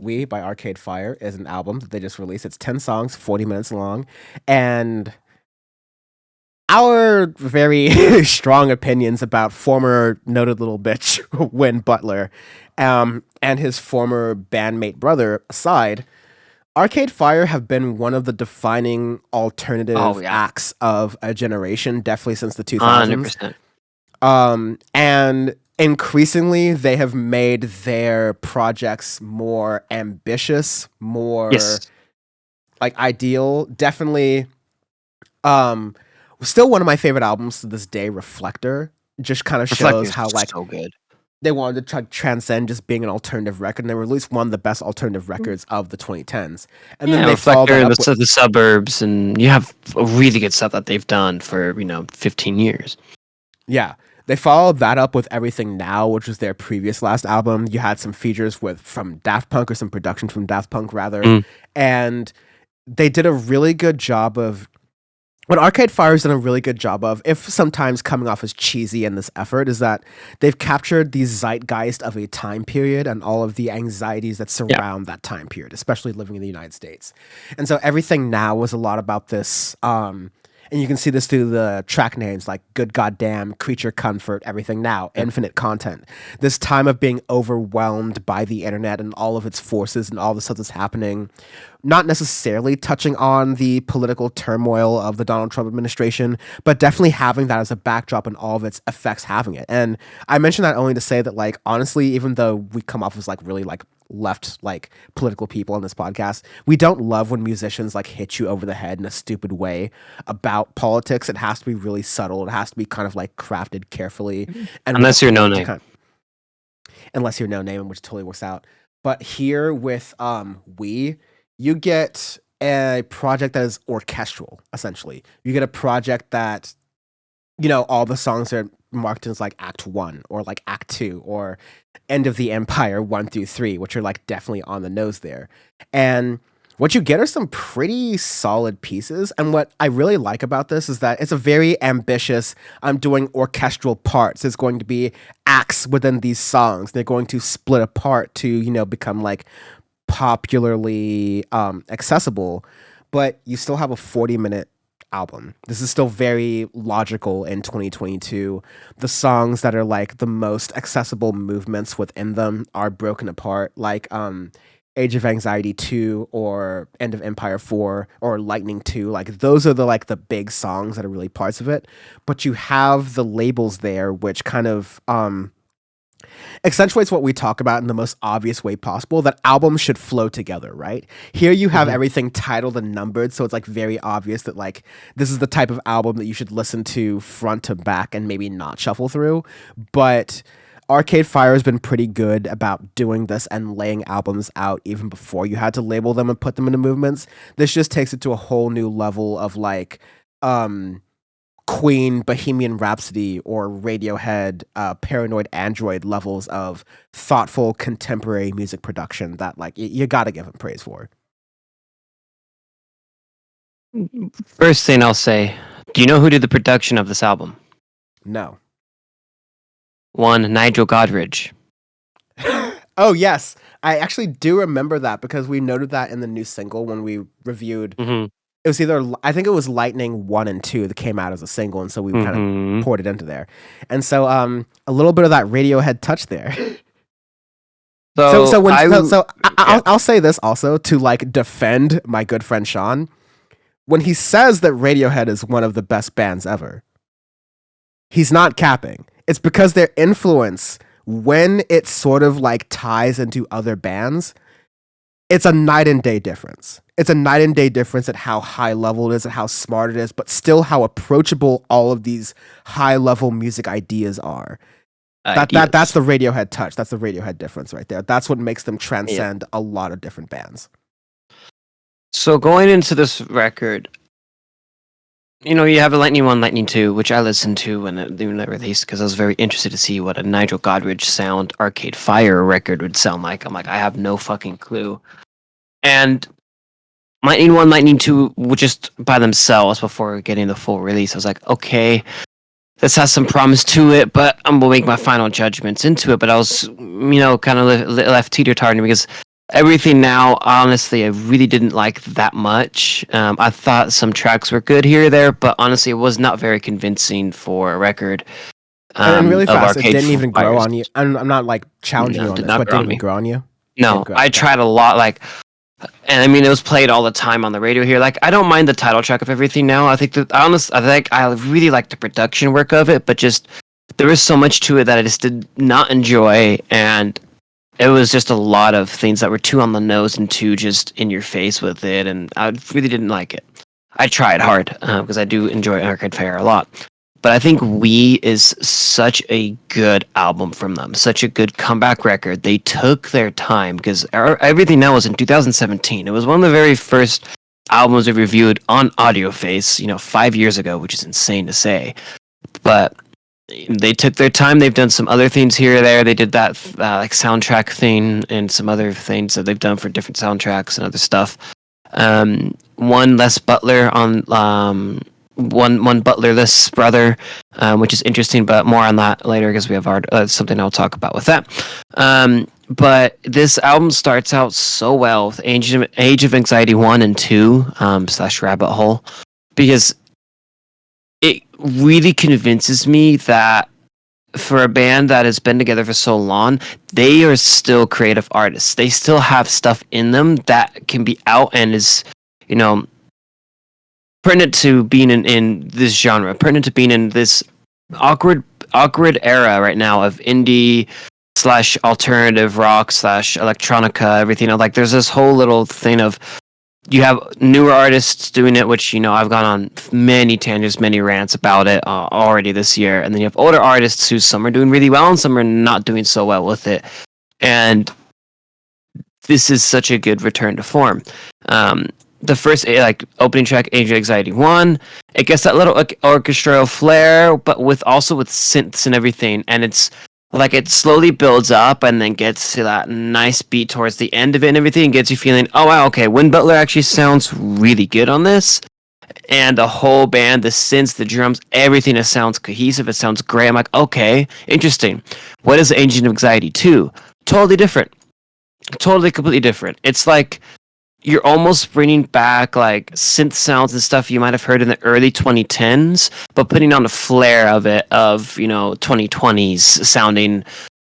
We by Arcade Fire is an album that they just released. It's 10 songs, 40 minutes long, and our very strong opinions about former noted little bitch Win Butler, and his former bandmate brother aside, Arcade Fire have been one of the defining alternative acts of a generation, definitely since the 2000s. 100%. And increasingly, they have made their projects more ambitious, more like ideal. Definitely, still one of my favorite albums to this day. Reflector just kind of shows how like so good. They wanted to try to transcend just being an alternative record, and they released one of the best alternative records of the 2010s. And then they followed that up with the Suburbs, and you have really good stuff that they've done for 15 years. Yeah, they followed that up with Everything Now, which was their previous last album. You had some features from Daft Punk, or some production from Daft Punk rather, and they did a really good job of. What Arcade Fire's done a really good job of, if sometimes coming off as cheesy in this effort, is that they've captured the zeitgeist of a time period and all of the anxieties that surround that time period, especially living in the United States. And so Everything Now was a lot about this, and you can see this through the track names like Good Goddamn, Creature Comfort, Everything Now, Infinite Content. This time of being overwhelmed by the internet and all of its forces and all the stuff that's happening, not necessarily touching on the political turmoil of the Donald Trump administration, but definitely having that as a backdrop and all of its effects having it. And I mention that only to say that, like, honestly, even though we come off as like really like left like political people on this podcast, we don't love when musicians like hit you over the head in a stupid way about politics. It has to be really subtle. It has to be kind of like crafted carefully. And unless you're no name. Unless you're no name, which totally works out. But here with you get a project that is orchestral, essentially. You get a project that, all the songs are marked as like Act 1 or like Act 2 or End of the Empire 1 through 3, which are like definitely on the nose there. And what you get are some pretty solid pieces. And what I really like about this is that it's a very ambitious, I'm doing orchestral parts. There's going to be acts within these songs. They're going to split apart to, become like popularly accessible, but you still have a 40-minute album. This is still very logical in 2022. The songs that are like the most accessible movements within them are broken apart, like Age of Anxiety 2 or End of Empire 4 or Lightning 2. Like those are the big songs that are really parts of it, but you have the labels there which kind of accentuates what we talk about in the most obvious way possible, that albums should flow together, right? Here you have everything titled and numbered, so it's like very obvious that like this is the type of album that you should listen to front to back and maybe not shuffle through. But Arcade Fire has been pretty good about doing this and laying albums out even before you had to label them and put them into movements. This just takes it to a whole new level of like Queen, Bohemian Rhapsody, or Radiohead, Paranoid Android levels of thoughtful contemporary music production that like you gotta give him praise for. First thing I'll say, do you know who did the production of this album? No. One, Nigel Godrich. Oh yes, I actually do remember that because we noted that in the new single when we reviewed. It was I think it was Lightning 1 and 2 that came out as a single, and so we kind of poured it into there. And so a little bit of that Radiohead touch there. I'll say this also to like defend my good friend Sean. When he says that Radiohead is one of the best bands ever, he's not capping. It's because their influence, when it sort of like ties into other bands, it's a night and day difference. It's a night and day difference at how high level it is, at how smart it is, but still how approachable all of these high level music ideas are. That's the Radiohead touch. That's the Radiohead difference right there. That's what makes them transcend a lot of different bands. So going into this record, you have a Lightning 1, Lightning 2, which I listened to when it released because I was very interested to see what a Nigel Godrich sound Arcade Fire record would sound like. I'm like, I have no fucking clue. And Lightning 1, Lightning 2 were just by themselves before getting the full release. I was like, okay, this has some promise to it, but I'm going to make my final judgments into it. But I was, kind of left teeter-tottering because Everything Now, honestly, I really didn't like that much. I thought some tracks were good here or there, but honestly, it was not very convincing for a record And really of fast, it Arcade didn't even grow Fire's. on you. I'm not like challenging No, you it on did this, not but grow didn't on even me. grow on you. Didn't No, grow. I Okay. tried a lot, like, and I mean, it was played all the time on the radio here. Like, I don't mind the title track of Everything Now. I think that I think I really like the production work of it, but just there was so much to it that I just did not enjoy, and it was just a lot of things that were too on the nose and too just in your face with it, and I really didn't like it. I tried hard because I do enjoy Arcade Fire a lot, but I think We is such a good album from them, such a good comeback record. They took their time because Everything Now was in 2017. It was one of the very first albums we reviewed on Audioface, 5 years ago, which is insane to say, but they took their time. They've done some other things here or there. They did that like soundtrack thing and some other things that they've done for different soundtracks and other stuff. One less Butler on one Butlerless brother, which is interesting, but more on that later because we have something I'll talk about with that. But this album starts out so well with Age of Anxiety 1 and 2 / Rabbit Hole, because it really convinces me that for a band that has been together for so long, they are still creative artists. They still have stuff in them that can be out and is, you know, pertinent to being in this genre, pertinent to being in this awkward era right now of indie / alternative rock / electronica, everything. Like, there's this whole little thing of you have newer artists doing it, which I've gone on many tangents, many rants about it already this year, and then you have older artists who some are doing really well and some are not doing so well with it, and this is such a good return to form. The first opening track, Age of Anxiety 1, it gets that little orchestral flair, but with synths and everything, and it's like it slowly builds up and then gets to that nice beat towards the end of it and everything, and gets you feeling, oh wow, okay, Win Butler actually sounds really good on this. And the whole band, the synths, the drums, everything, it sounds cohesive, it sounds great. I'm like, okay, interesting. What is Agent of Anxiety 2? Totally different. Totally, completely different. It's like you're almost bringing back like synth sounds and stuff you might have heard in the early 2010s, but putting on the flair of it, of 2020s sounding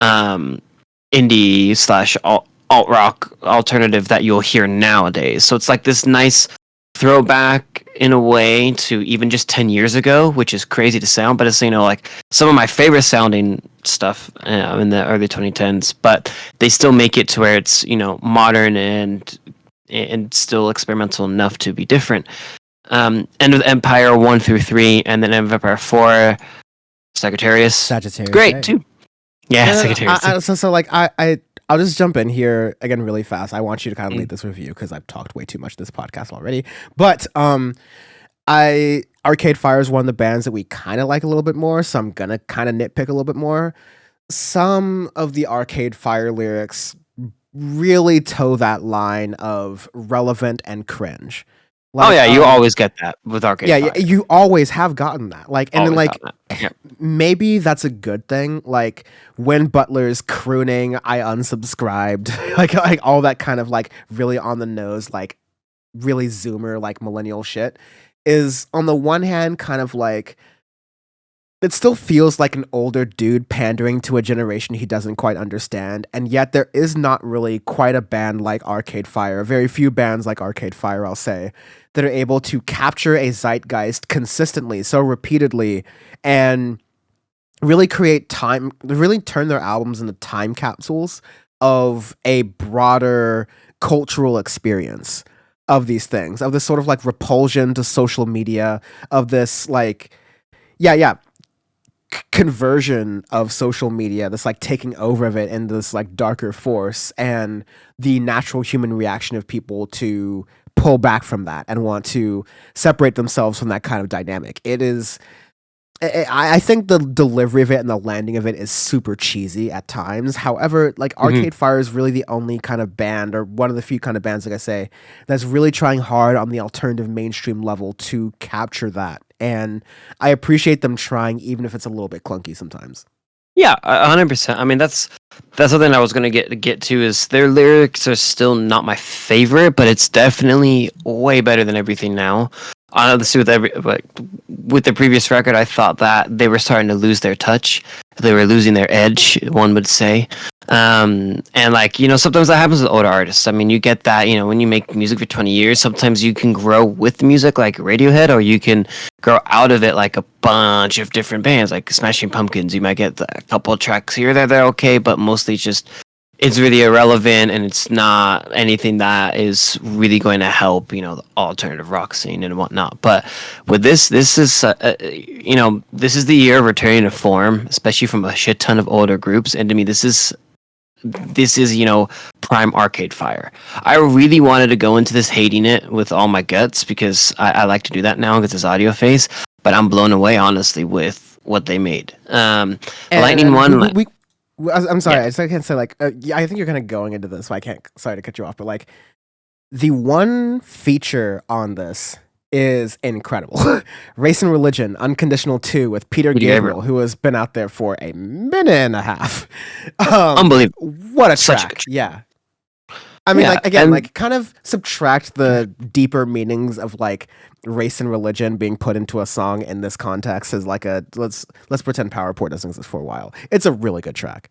indie / alt rock alternative that you'll hear nowadays. So it's like this nice throwback in a way to even just 10 years ago, which is crazy to sound, but it's like some of my favorite sounding stuff in the early 2010s, but they still make it to where it's modern and still experimental enough to be different. End of Empire 1 through 3, and then End of Empire 4, Sagittarius. Great too. Yeah, Sagittarius. I'll just jump in here again really fast. I want you to kind of lead this review because I've talked way too much this podcast already. But Arcade Fire is one of the bands that we kind of like a little bit more, so I'm gonna kind of nitpick a little bit more. Some of the Arcade Fire lyrics really toe that line of relevant and cringe. Like, oh yeah, you always get that with Arcade Fire. Yeah, you always have gotten that. Like, and always then maybe that's a good thing. Like when Butler's crooning, I unsubscribed, like all that kind of like really on the nose, like really Zoomer, like millennial shit is on the one hand kind of like it still feels like an older dude pandering to a generation he doesn't quite understand, and yet there is not really quite a band like Arcade Fire, very few bands like Arcade Fire, I'll say, that are able to capture a zeitgeist consistently, so repeatedly, and really really turn their albums into time capsules of a broader cultural experience of these things, of this sort of like repulsion to social media, of this like, conversion of social media, this like taking over of it and this like darker force, and the natural human reaction of people to pull back from that and want to separate themselves from that kind of dynamic. I think the delivery of it and the landing of it is super cheesy at times. However, like Arcade Fire is really the only kind of band, or one of the few kind of bands, like I say, that's really trying hard on the alternative mainstream level to capture that. And I appreciate them trying, even if it's a little bit clunky sometimes. Yeah, 100%. I mean, that's something I was gonna get to. Is their lyrics are still not my favorite, but it's definitely way better than everything now. Honestly, with the previous record, I thought that they were starting to lose their touch. They were losing their edge, one would say. And like, sometimes that happens with older artists. I mean, you get that, when you make music for 20 years, sometimes you can grow with music like Radiohead, or you can grow out of it like a bunch of different bands, like Smashing Pumpkins. You might get a couple of tracks here that they're okay, but mostly just it's really irrelevant, and it's not anything that is really going to help, the alternative rock scene and whatnot. But with this is, this is the year of returning to form, especially from a shit ton of older groups. And to me, this is prime Arcade Fire. I really wanted to go into this hating it with all my guts, because I like to do that now because it's Audioface, but I'm blown away, honestly, with what they made. Lightning One. I'm sorry, Yeah. I can't say I think you're kind of going into this, so I can't. Sorry to cut you off, but like the one feature on this is incredible. Race and Religion, Unconditional 2 with Peter Gabriel, who has been out there for a minute and a half. Unbelievable. What a track. Yeah. I mean, kind of subtract the deeper meanings of like race and religion being put into a song in this context as like let's pretend PowerPoint doesn't exist for a while. It's a really good track.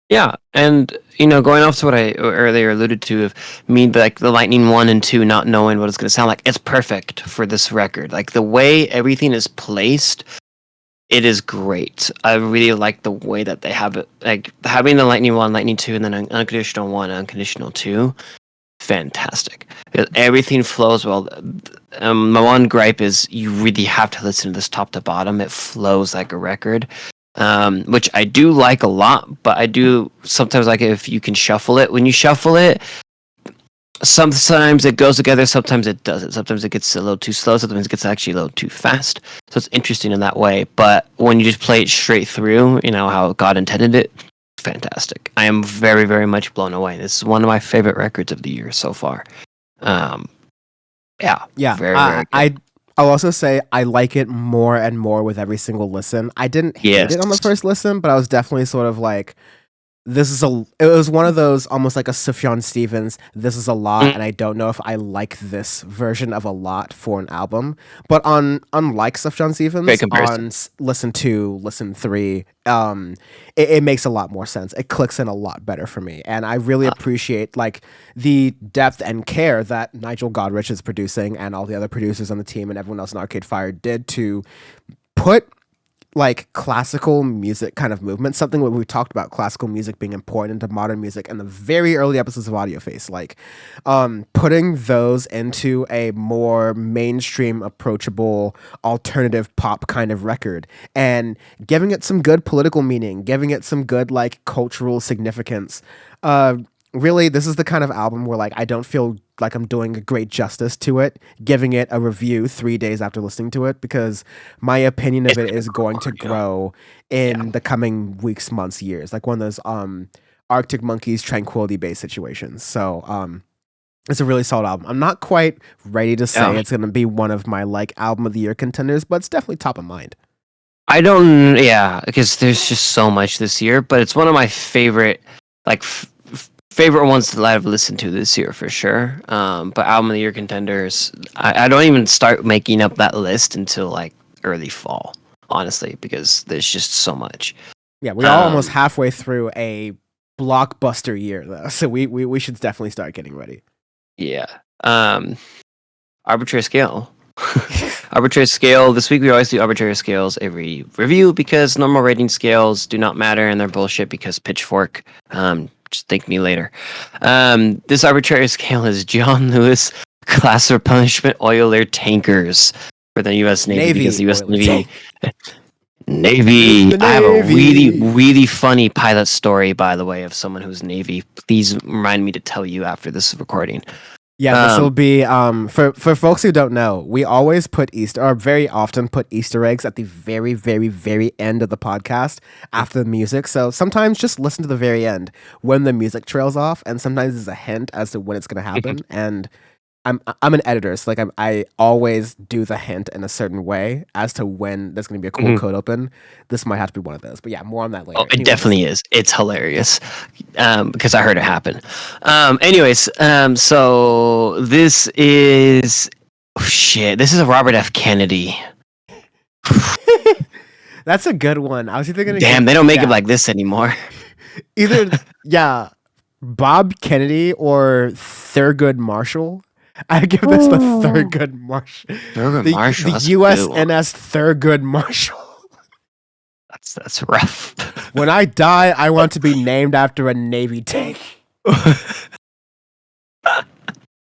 Yeah, and going off to what I earlier alluded to, of me like the Lightning 1 and 2 not knowing what it's going to sound like, it's perfect for this record. Like the way everything is placed, it is great. I really like the way that they have it, like having the Lightning 1, Lightning 2, and then Unconditional 1, Unconditional 2. Fantastic. Everything flows well. My one gripe is you really have to listen to this top to bottom. It flows like a record. Which I do like a lot, but I do sometimes like it if you can shuffle it. When you shuffle it, sometimes it goes together, sometimes it doesn't. Sometimes it gets a little too slow, sometimes it gets actually a little too fast. So it's interesting in that way. But when you just play it straight through, how God intended it, fantastic. I am very, very much blown away. This is one of my favorite records of the year so far. Yeah. Very, very good. I'll also say I like it more and more with every single listen. I didn't hate it on the first listen, but I was definitely sort of like, it was one of those almost like a Sufjan Stevens, this is a lot, and I don't know if I like this version of a lot for an album. But unlike Sufjan Stevens, on listen 2, listen 3, it makes a lot more sense. It clicks in a lot better for me. And I really appreciate like the depth and care that Nigel Godrich is producing and all the other producers on the team and everyone else in Arcade Fire did to put like classical music kind of movement, something where we talked about classical music being important to modern music in the very early episodes of Audioface, like putting those into a more mainstream, approachable, alternative pop kind of record and giving it some good political meaning, giving it some good like cultural significance. Really, this is the kind of album where like I don't feel like I'm doing a great justice to it, giving it a review 3 days after listening to it, because my opinion of it is going to grow in the coming weeks, months, years. Like one of those Arctic Monkeys Tranquility Base situations. So it's a really solid album. I'm not quite ready to say it's going to be one of my like album of the year contenders, but it's definitely top of mind. Because there's just so much this year, but it's one of my favorite like favorite ones that I've listened to this year for sure. But album of the year contenders, I don't even start making up that list until like early fall, honestly, because there's just so much. Yeah, we're almost halfway through a blockbuster year though, so we should definitely start getting ready. Yeah. Arbitrary Scale. Arbitrary Scale. This week we always do arbitrary scales every review because normal rating scales do not matter and they're bullshit because Pitchfork. Just thank me later. This arbitrary scale is John Lewis class for punishment oiler tankers for the U.S. Navy because the U.S. Navy. Navy. I have a really, really funny pilot story, by the way, of someone who's Navy. Please remind me to tell you after this recording. Yeah, this will be for folks who don't know. We always very often put Easter eggs at the very, very, very end of the podcast after the music. So sometimes just listen to the very end when the music trails off, and sometimes there's a hint as to when it's going to happen. And I'm an editor, so like I always do the hint in a certain way as to when there's going to be a cool code open. This might have to be one of those, but yeah, more on that later. Oh, it definitely is. It's hilarious because I heard it happen. So this is shit. This is a Robert F. Kennedy. That's a good one. I was either gonna Damn, they don't make it like this anymore. Either Bob Kennedy or Thurgood Marshall. I give this the Thurgood Marshall. Thurgood Marshall. The USNS Thurgood Marshall. That's rough. When I die, I want to be named after a Navy tank.